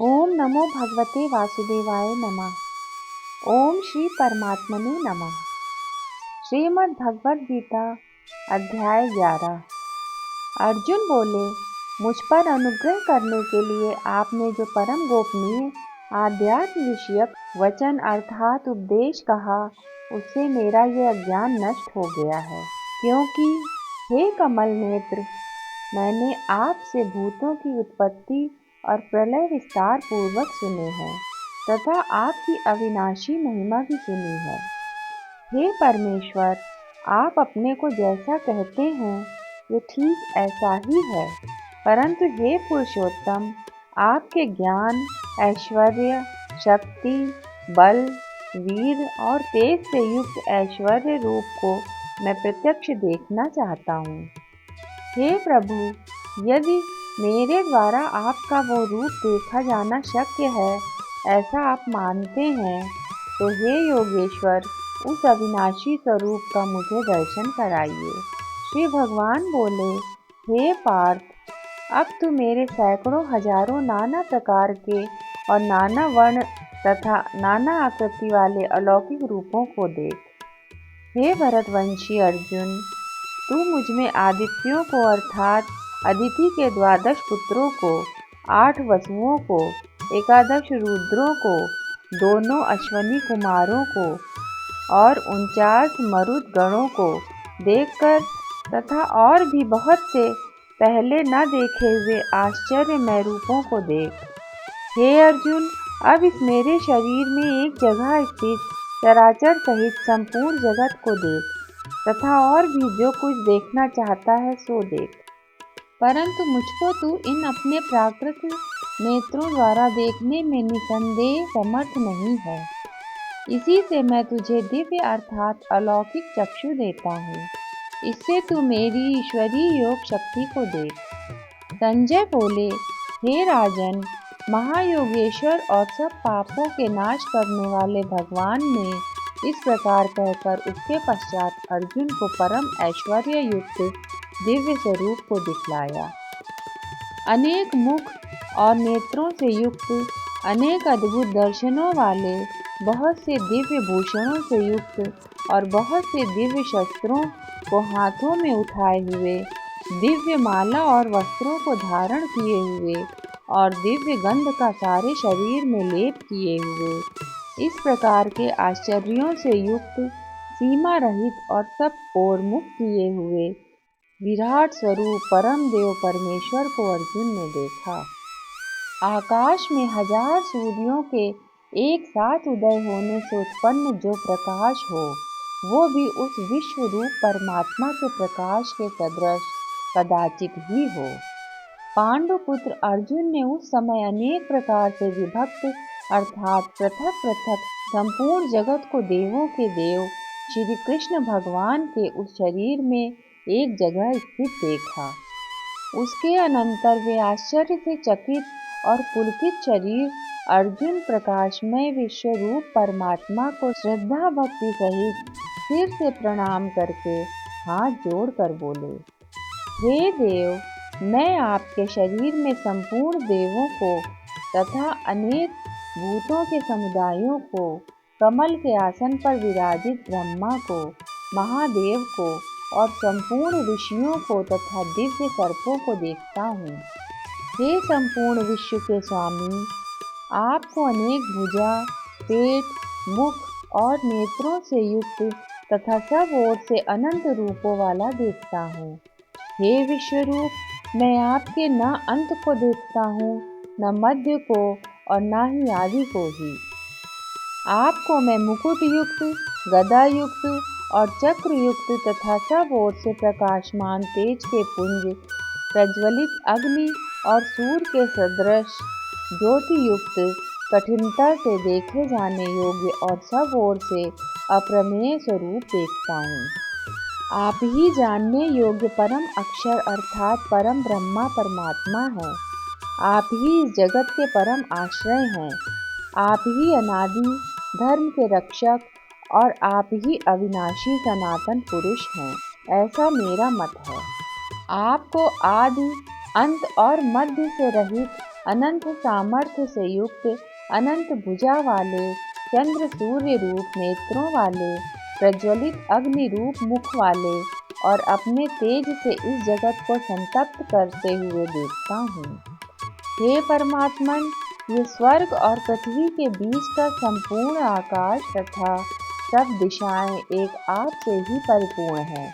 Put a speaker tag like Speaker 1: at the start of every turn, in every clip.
Speaker 1: ओम नमो भगवते वासुदेवाय नमः। ओम श्री परमात्मने नमः। श्रीमद् भगवद गीता अध्याय 11। अर्जुन बोले, मुझ पर अनुग्रह करने के लिए आपने जो परम गोपनीय आध्यात्म विषयक वचन अर्थात उपदेश कहा, उससे मेरा ये अज्ञान नष्ट हो गया है। क्योंकि हे कमल नेत्र, मैंने आपसे भूतों की उत्पत्ति और प्रलय विस्तार पूर्वक सुने हैं तथा आपकी अविनाशी महिमा भी सुनी है। हे परमेश्वर, आप अपने को जैसा कहते हैं ये ठीक ऐसा ही है, परंतु हे पुरुषोत्तम, आपके ज्ञान, ऐश्वर्य, शक्ति, बल, वीर और तेज से युक्त ऐश्वर्य रूप को मैं प्रत्यक्ष देखना चाहता हूँ। हे प्रभु, यदि मेरे द्वारा आपका वो रूप देखा जाना शक्य है, ऐसा आप मानते हैं, तो हे योगेश्वर, उस अविनाशी स्वरूप का मुझे दर्शन कराइए। श्री भगवान बोले, हे पार्थ, अब तू मेरे सैकड़ों हजारों नाना प्रकार के और नाना वर्ण तथा नाना आकृति वाले अलौकिक रूपों को देख। हे भरतवंशी अर्जुन, तू मुझ में आदित्यों को अर्थात अदिति के 12 पुत्रों को, 8 वसुओं को, 11 रुद्रों को, दोनों अश्वनी कुमारों को और 49 मरुद गणों को देखकर तथा और भी बहुत से पहले न देखे हुए आश्चर्यमय रूपों को देख। हे अर्जुन, अब इस मेरे शरीर में एक जगह स्थित चराचर सहित संपूर्ण जगत को देख तथा और भी जो कुछ देखना चाहता है सो देख, परंतु मुझको तू इन अपने प्राकृत नेत्रों द्वारा देखने में निसंदेह समर्थ नहीं है। इसी से मैं तुझे दिव्य अर्थात अलौकिक चक्षु देता हूँ। इससे तू मेरी ईश्वरीय योग शक्ति को देख। संजय बोले, हे राजन, महायोगेश्वर और सब पापों के नाश करने वाले भगवान ने इस प्रकार कहकर उसके पश्चात अर्जुन को परम ऐश्वर्य युक्त दिव्य स्वरूप को दिखलाया। अनेक मुख और नेत्रों से युक्त, अनेक अद्भुत दर्शनों वाले, बहुत से दिव्य भूषणों से युक्त और बहुत से दिव्य शस्त्रों को हाथों में उठाए हुए, दिव्य माला और वस्त्रों को धारण किए हुए और दिव्य गंध का सारे शरीर में लेप किए हुए, इस प्रकार के आश्चर्यों से युक्त, सीमा रहित और सब ओर मुख किए हुए विराट स्वरूप परम देव परमेश्वर को अर्जुन ने देखा। आकाश में 1000 सूर्यों के एक साथ उदय होने से उत्पन्न जो प्रकाश हो, वो भी उस विश्व रूप परमात्मा के प्रकाश के सदृश कदाचित ही हो। पांडुपुत्र अर्जुन ने उस समय अनेक प्रकार से विभक्त अर्थात पृथक पृथक संपूर्ण जगत को देवों के देव श्री कृष्ण भगवान के उस शरीर में एक जगह स्थित देखा। उसके अनंतर वे आश्चर्य से चकित और पुलकित शरीर अर्जुन प्रकाशमय विश्व रूप परमात्मा को श्रद्धा भक्ति सहित सिर से प्रणाम करके हाथ जोड़कर बोले, हे देव, मैं आपके शरीर में संपूर्ण देवों को तथा अनेक भूतों के समुदायों को, कमल के आसन पर विराजित ब्रह्मा को, महादेव को और संपूर्ण ऋषियों को तथा दिव्य सर्पों को देखता हूँ। हे संपूर्ण विश्व के स्वामी, आपको अनेक भुजा, पेट, मुख और नेत्रों से युक्त तथा सब ओर से अनंत रूपों वाला देखता हूँ। हे विश्वरूप, मैं आपके न अंत को देखता हूँ, न मध्य को और न ही आदि को ही। आपको मैं मुकुट युक्त, गदा युक्त और चक्र युक्त तथा सब ओर से प्रकाशमान तेज के पुंज, प्रज्वलित अग्नि और सूर्य के सदृश ज्योति युक्त, कठिनता से देखे जाने योग्य और सब ओर से अप्रमेय स्वरूप देखता हूँ। आप ही जानने योग्य परम अक्षर अर्थात परम ब्रह्मा परमात्मा है। आप ही इस जगत के परम आश्रय हैं। आप ही अनादि धर्म के रक्षक और आप ही अविनाशी सनातन पुरुष हैं, ऐसा मेरा मत है। आपको आदि, अंत और मध्य से रहित अनंत सामर्थ्य से युक्त, अनंत भुजा वाले, चंद्र सूर्य रूप नेत्रों वाले, प्रज्वलित अग्नि रूप मुख वाले और अपने तेज से इस जगत को संतप्त करते हुए देखता हूँ। हे परमात्मन, ये स्वर्ग और पृथ्वी के बीच का संपूर्ण आकाश तथा सब दिशाएं एक आप से ही परिपूर्ण है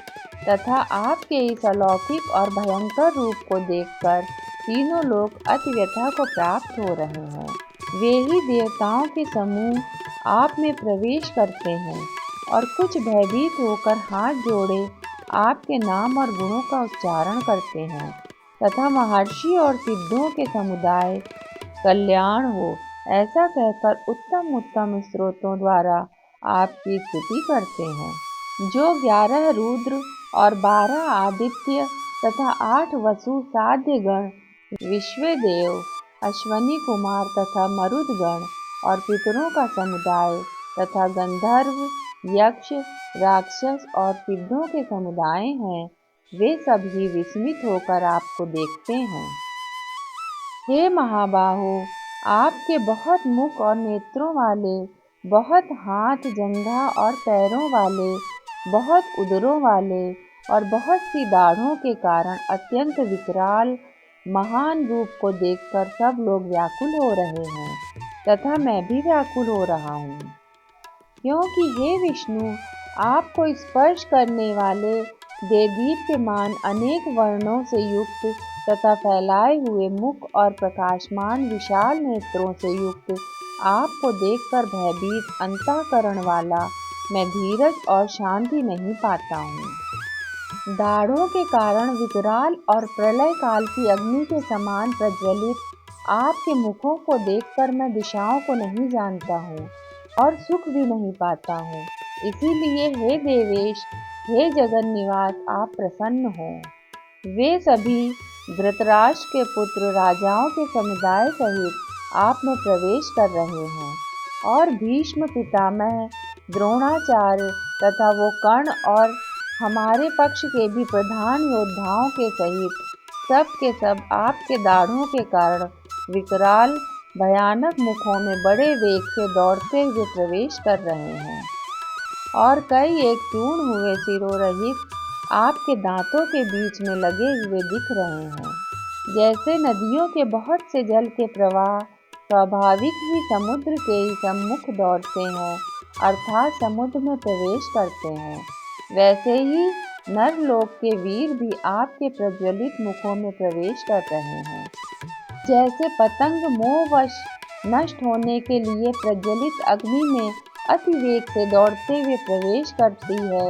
Speaker 1: तथा आपके इस अलौकिक और भयंकर रूप को देखकर तीनों लोग अति व्यथा को प्राप्त हो रहे हैं। वे ही देवताओं के समूह आप में प्रवेश करते हैं और कुछ भयभीत होकर हाथ जोड़े आपके नाम और गुणों का उच्चारण करते हैं तथा महर्षि और सिद्धों के समुदाय कल्याण हो ऐसा कहकर उत्तम उत्तम स्रोतों द्वारा आपकी स्तुति करते हैं। जो 11 रुद्र और 12 आदित्य तथा 8 वसु साध्य गण, विश्वदेव, अश्वनी कुमार तथा मरुदगण और पितरों का समुदाय तथा गंधर्व, यक्ष, राक्षस और सिद्धों के समुदाय हैं, वे सभी विस्मित होकर आपको देखते हैं। हे महाबाहो, आपके बहुत मुख और नेत्रों वाले, बहुत हाथ, जंघा और पैरों वाले, बहुत उदरों वाले और बहुत सी दाढ़ों के कारण अत्यंत विकराल महान रूप को देखकर सब लोग व्याकुल हो रहे हैं तथा मैं भी व्याकुल हो रहा हूँ। क्योंकि हे विष्णु, आपको स्पर्श करने वाले देदीप्यमान अनेक वर्णों से युक्त तथा फैलाए हुए मुख और प्रकाशमान विशाल नेत्रों से युक्त आपको देखकर भयभीत अंतःकरण वाला मैं धीरज और शांति नहीं पाता हूँ। दाढ़ों के कारण विकराल और प्रलय काल की अग्नि के समान प्रज्वलित आपके मुखों को देखकर मैं दिशाओं को नहीं जानता हूँ और सुख भी नहीं पाता हूँ। इसीलिए हे देवेश, हे जगन निवास, आप प्रसन्न हो। वे सभी धृतराष्ट्र के पुत्र राजाओं के समुदाय सहित आप में प्रवेश कर रहे हैं और भीष्म पितामह, द्रोणाचार्य तथा वो कर्ण और हमारे पक्ष के भी प्रधान योद्धाओं के सहित सब के सब आपके दाढ़ों के कारण विकराल भयानक मुखों में बड़े वेग से दौड़ते हुए प्रवेश कर रहे हैं और कई एक चूर्ण हुए सिरों रहित आपके दांतों के बीच में लगे हुए दिख रहे हैं। जैसे नदियों के बहुत से जल के प्रवाह स्वाभाविक ही समुद्र के ही सम्मुख दौड़ते हैं अर्थात समुद्र में प्रवेश करते हैं, वैसे ही नरलोक के वीर भी आपके प्रज्वलित मुखों में प्रवेश कर रहे हैं। जैसे पतंग मोहवश नष्ट होने के लिए प्रज्वलित अग्नि में अति वेग से दौड़ते हुए प्रवेश करती है,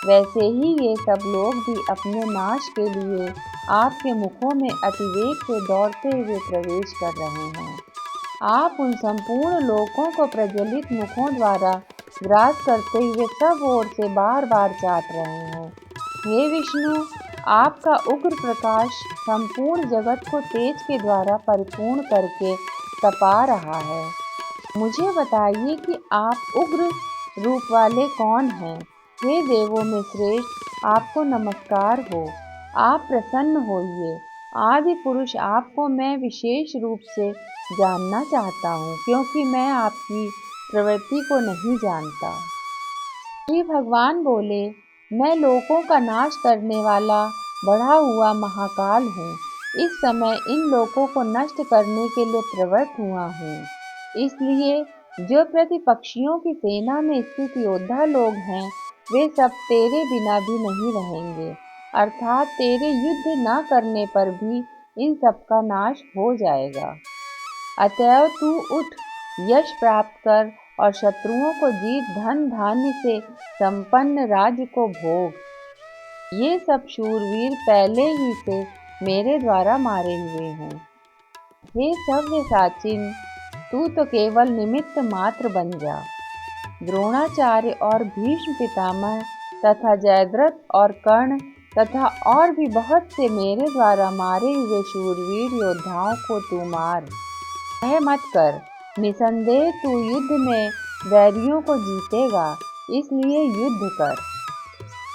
Speaker 1: वैसे ही ये सब लोग भी अपने नाश के लिए आपके मुखों में अतिवेग से दौड़ते हुए प्रवेश कर रहे हैं। आप उन संपूर्ण लोकों को प्रज्वलित मुखों द्वारा ग्रास करते हुए सब ओर से बार बार चाट रहे हैं। हे विष्णु, आपका उग्र प्रकाश संपूर्ण जगत को तेज के द्वारा परिपूर्ण करके तपा रहा है। मुझे बताइए कि आप उग्र रूप वाले कौन हैं? हे देवों में श्रेष्ठ, आपको नमस्कार हो। आप प्रसन्न होइए। आदि पुरुष, आपको मैं विशेष रूप से जानना चाहता हूँ क्योंकि मैं आपकी प्रवृत्ति को नहीं जानता। श्री भगवान बोले, मैं लोकों का नाश करने वाला बढ़ा हुआ महाकाल हूँ। इस समय इन लोकों को नष्ट करने के लिए प्रवृत्त हुआ हूँ। इसलिए जो प्रतिपक्षियों की सेना में स्थित योद्धा लोग हैं, वे सब तेरे बिना भी नहीं रहेंगे, अर्थात तेरे युद्ध न करने पर भी इन सब का नाश हो जाएगा। अतएव तू उठ, यश प्राप्त कर और शत्रुओं को जीत धन धान्य से संपन्न राज्य को भोग। ये सब शूरवीर पहले ही से मेरे द्वारा मारे हुए हैं। हे सव्यसाचिन, तू तो केवल निमित्त मात्र बन जा। द्रोणाचार्य और भीष्म पितामह तथा जयद्रथ और कर्ण तथा और भी बहुत से मेरे द्वारा मारे हुए शूरवीर योद्धाओं को तू मार। भय मत कर, निसंदेह तू युद्ध में वैरियों को जीतेगा, इसलिए युद्ध कर।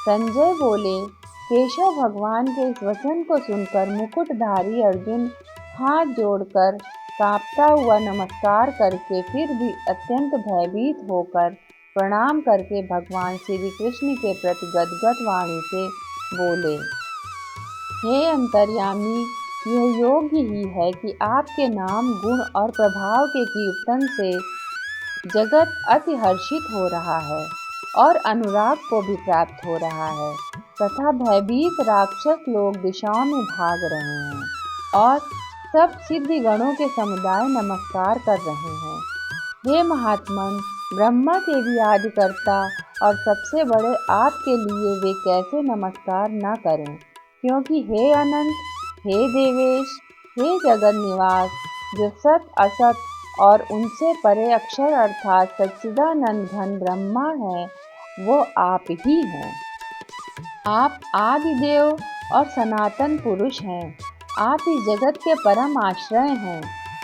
Speaker 1: संजय बोले, केशव भगवान के इस वचन को सुनकर मुकुटधारी अर्जुन हाथ जोड़कर कांपता हुआ नमस्कार करके फिर भी अत्यंत भयभीत होकर प्रणाम करके भगवान श्री कृष्ण के प्रति गदगद वाणी से बोले, हे अंतर्यामी, यह योग्य ही है कि आपके नाम, गुण और प्रभाव के कीर्तन से जगत अति हर्षित हो रहा है और अनुराग को भी प्राप्त हो रहा है तथा भयभीत राक्षस लोग दिशाओं में भाग रहे हैं और सब सिद्धि गणों के समुदाय नमस्कार कर रहे हैं। हे महात्मन, ब्रह्मा के भी आदिकर्ता और सबसे बड़े आपके लिए वे कैसे नमस्कार न करें, क्योंकि हे अनंत, हे देवेश, हे जगत निवास, जो सत असत और उनसे परे अक्षर अर्थात सच्चिदानंद घन ब्रह्मा है, वो आप ही हैं। आप आदिदेव और सनातन पुरुष हैं। आप इस जगत के परम आश्रय हैं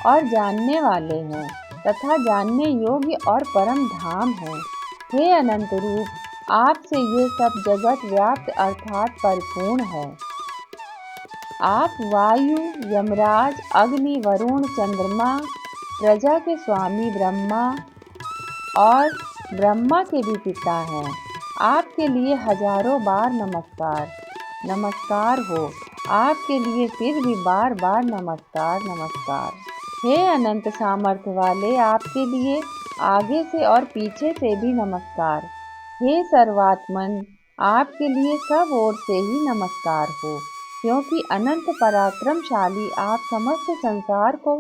Speaker 1: और जानने वाले हैं तथा जानने योग्य और परम धाम हैं। हे अनंत रूप, आपसे ये सब जगत व्याप्त अर्थात परिपूर्ण है। आप वायु, यमराज, अग्नि, वरुण, चंद्रमा, प्रजा के स्वामी ब्रह्मा और ब्रह्मा के भी पिता हैं। आपके लिए हजारों बार नमस्कार, नमस्कार हो। आपके लिए फिर भी बार बार नमस्कार, नमस्कार। हे अनंत सामर्थ्य वाले, आपके लिए आगे से और पीछे से भी नमस्कार। हे सर्वात्मन, आपके लिए सब ओर से ही नमस्कार हो, क्योंकि अनंत पराक्रमशाली आप समस्त संसार को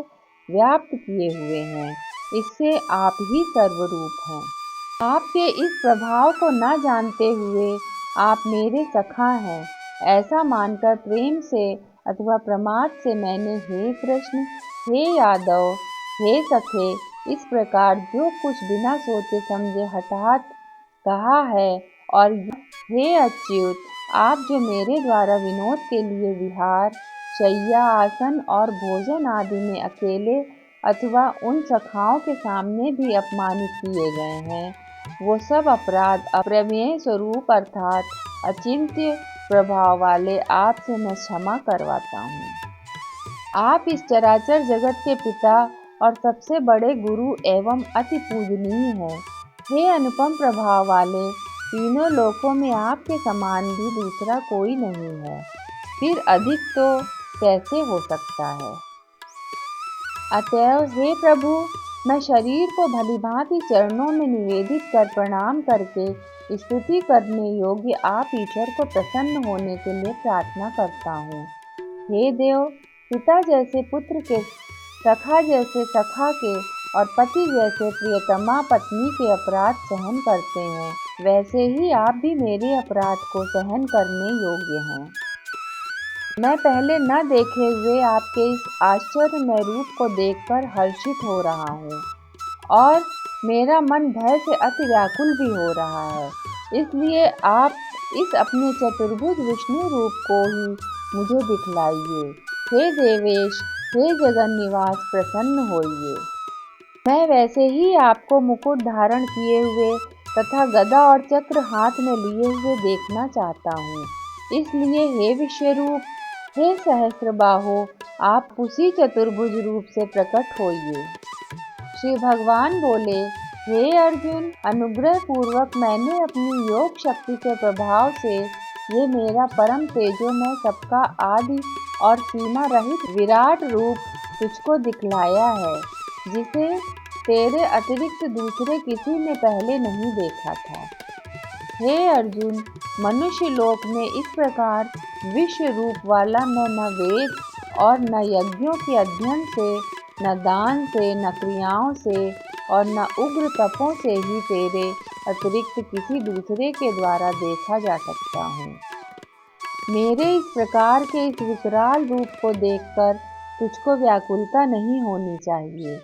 Speaker 1: व्याप्त किए हुए हैं। इससे आप ही सर्वरूप हैं। आपके इस प्रभाव को न जानते हुए आप मेरे सखा हैं, ऐसा मानकर प्रेम से अथवा प्रमाद से मैंने हे कृष्ण, हे यादव, हे सखे, इस प्रकार जो कुछ बिना सोचे समझे हठात कहा है। और हे अच्युत, आप जो मेरे द्वारा विनोद के लिए विहार, शैया, आसन और भोजन आदि में अकेले अथवा उन सखाओं के सामने भी अपमानित किए गए हैं, वो सब अपराध अप्रमेय स्वरूप अर्थात अचिंत्य प्रभाव वाले आपसे मैं क्षमा करवाता हूँ। आप इस चराचर जगत के पिता और सबसे बड़े गुरु एवं अति पूजनीय हैं। हे अनुपम प्रभाव वाले, तीनों लोकों में आपके समान भी दूसरा कोई नहीं है, फिर अधिक तो कैसे हो सकता है। अतएव हे प्रभु, मैं शरीर को भलीभांति चरणों में निवेदित कर प्रणाम करके स्तुति करने योग्य आप ईश्वर को प्रसन्न होने के लिए प्रार्थना करता हूँ। हे देव, पिता जैसे पुत्र के, सखा जैसे सखा के और पति जैसे प्रियतमा पत्नी के अपराध सहन करते हैं, वैसे ही आप भी मेरे अपराध को सहन करने योग्य हैं। मैं पहले न देखे हुए आपके इस आश्चर्यमय रूप को देखकर हर्षित हो रहा हूँ और मेरा मन भय से अति व्याकुल भी हो रहा है। इसलिए आप इस अपने चतुर्भुज विष्णु रूप को ही मुझे दिखलाइए। हे देवेश, हे जगन निवास, प्रसन्न होइए। मैं वैसे ही आपको मुकुट धारण किए हुए तथा गदा और चक्र हाथ में लिए हुए देखना चाहता हूँ। इसलिए हे विश्वरूप, हे सहस्त्रबाहो, आप उसी चतुर्भुज रूप से प्रकट होइए। श्री भगवान बोले, हे अर्जुन, अनुग्रह पूर्वक मैंने अपनी योग शक्ति के प्रभाव से ये मेरा परम तेजोमय सबका आदि और सीमा रहित विराट रूप तुझको दिखलाया है, जिसे तेरे अतिरिक्त दूसरे किसी ने पहले नहीं देखा था। हे अर्जुन, मनुष्य लोक में इस प्रकार विश्व रूप वाला मैं न वेद और न यज्ञों के अध्ययन से, न दान से, न क्रियाओं से और न उग्र तपों से ही तेरे अतिरिक्त किसी दूसरे के द्वारा देखा जा सकता हूँ। मेरे इस प्रकार के इस विकराल रूप को देखकर तुझको व्याकुलता नहीं होनी चाहिए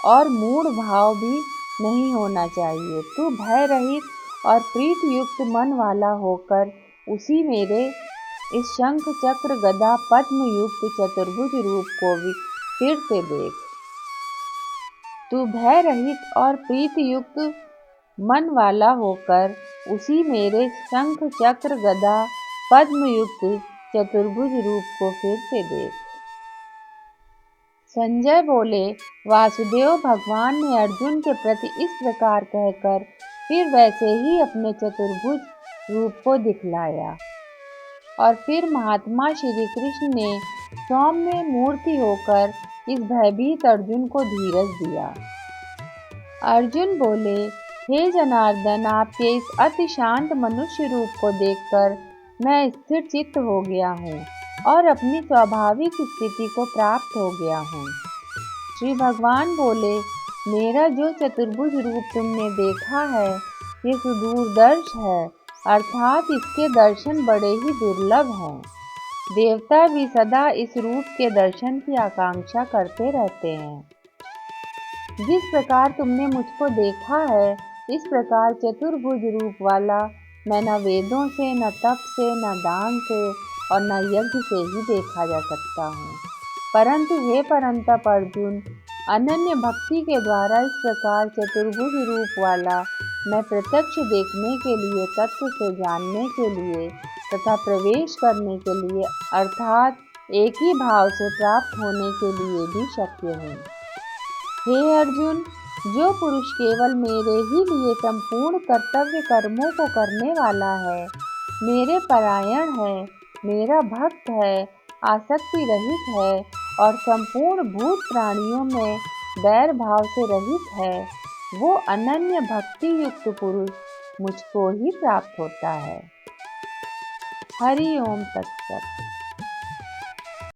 Speaker 1: और मूढ़ भाव भी नहीं होना चाहिए। तू भय रहित और प्रीति युक्त मन वाला होकर उसी मेरे इस शंख चक्र गदा पद्म युक्त चतुर्भुज रूप को भी फिर से देख। तू भय रहित और प्रीति युक्त मन वाला होकर उसी मेरे शंख चक्र गदा पद्म युक्त चतुर्भुज रूप को फिर से देख। संजय बोले, वासुदेव भगवान ने अर्जुन के प्रति इस प्रकार कहकर फिर वैसे ही अपने चतुर्भुज रूप को दिखलाया और फिर महात्मा श्री कृष्ण ने सौम्य मूर्ति होकर इस भयभीत अर्जुन को धीरज दिया। अर्जुन बोले, हे जनार्दन, आपके इस अति शांत मनुष्य रूप को देखकर मैं स्थिर चित्त हो गया हूँ और अपनी स्वाभाविक स्थिति को प्राप्त हो गया हूँ। श्री भगवान बोले, मेरा जो चतुर्भुज रूप तुमने देखा है ये सुदूरदर्श है, अर्थात इसके दर्शन बड़े ही दुर्लभ हैं। देवता भी सदा इस रूप के दर्शन की आकांक्षा करते रहते हैं। जिस प्रकार तुमने मुझको देखा है, इस प्रकार चतुर्भुज रूप वाला मैं न वेदों से, न तप से, न दान से और न यज्ञ से ही देखा जा सकता हूँ। परंतु हे परंतप अर्जुन, अनन्य भक्ति के द्वारा इस प्रकार चतुर्भुज रूप वाला मैं प्रत्यक्ष देखने के लिए, तत्व से जानने के लिए तथा प्रवेश करने के लिए, अर्थात एक ही भाव से प्राप्त होने के लिए भी शक्य हूँ। हे अर्जुन, जो पुरुष केवल मेरे ही लिए संपूर्ण कर्तव्य कर्मों को करने वाला है, मेरे परायण है, मेरा भक्त है, आसक्ति रहित है और संपूर्ण भूत प्राणियों में बैर भाव से रहित है, वो अनन्य भक्ति युक्त पुरुष मुझको ही प्राप्त होता है। हरि ओम तत्सत।